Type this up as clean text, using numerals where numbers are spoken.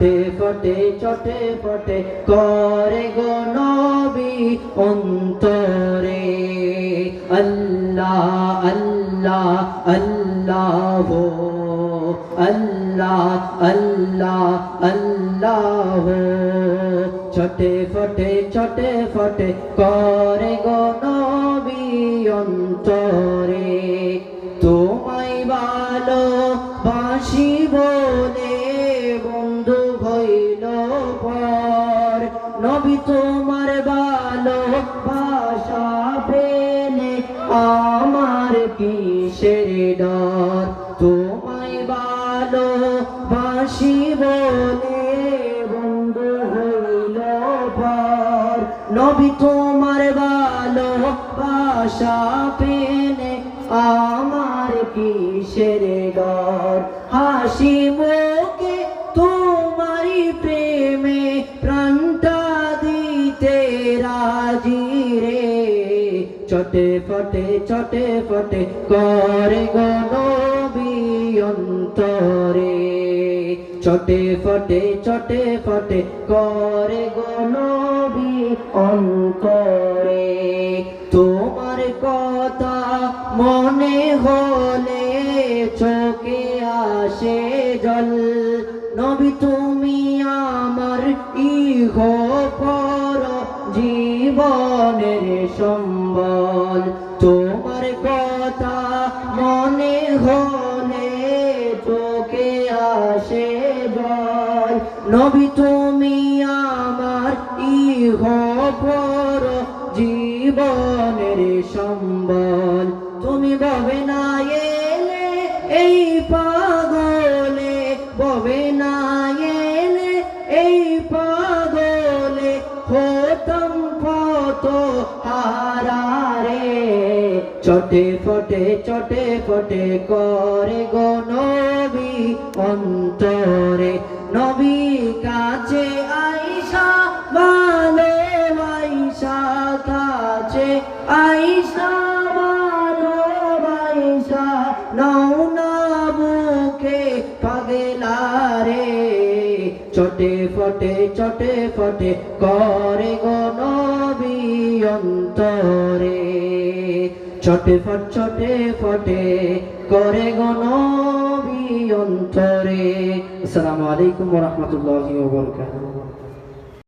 ফটে চটে ফটে করে গো নবী অন্তরে আল্লাহ আল্লাহ আল্লাহ আল্লাহ আল্লাহ আল্লাহ চটে ফটে করে গো নবী অন্তরে তোমায় ভালোবাসি বলে বন্ধু হইল পর নবী তোমার ভালোবাসা পেলে আমার কিসের ডর তোমায় ভালোবাসি বলে বন্ধু হইল পর নবী তোমার ভালোবাসা পেলে আমার কিসের ডর হাসি মুখে তোমারি প্রেমে প্রাণটা দিতে রাজি রে চটে ফটে করে গো নবী অন্তরে চটে ফটে করে গো নবী অন্তরে তোমার কথা মনে হলে চোখে আসে জল নবী তুমি আমার ইহ পর জীবনের সম্বল তোমার কথা মনে হলে চোখে আসে জল নবী তুমি আমার ইহ পর জীবনের সম্বল তুমি ববে না এলে এই পাগলে ববে না এলে এই পাগলে হতাম কত হারারে চটে ফটে করে গো নবী অন্তরে নবী কাছে আইসা ভালোবাসা কাছে আইসা ভালোবাসা নাও না বুকে পাগলারে চটে ফটে করে গো নবী অন্তরে চটে ফটে করে গো নবী অন্তরে। আসসালামু আলাইকুম ওয়া রাহমাতুল্লাহি ওয়া বারাকাতুহু।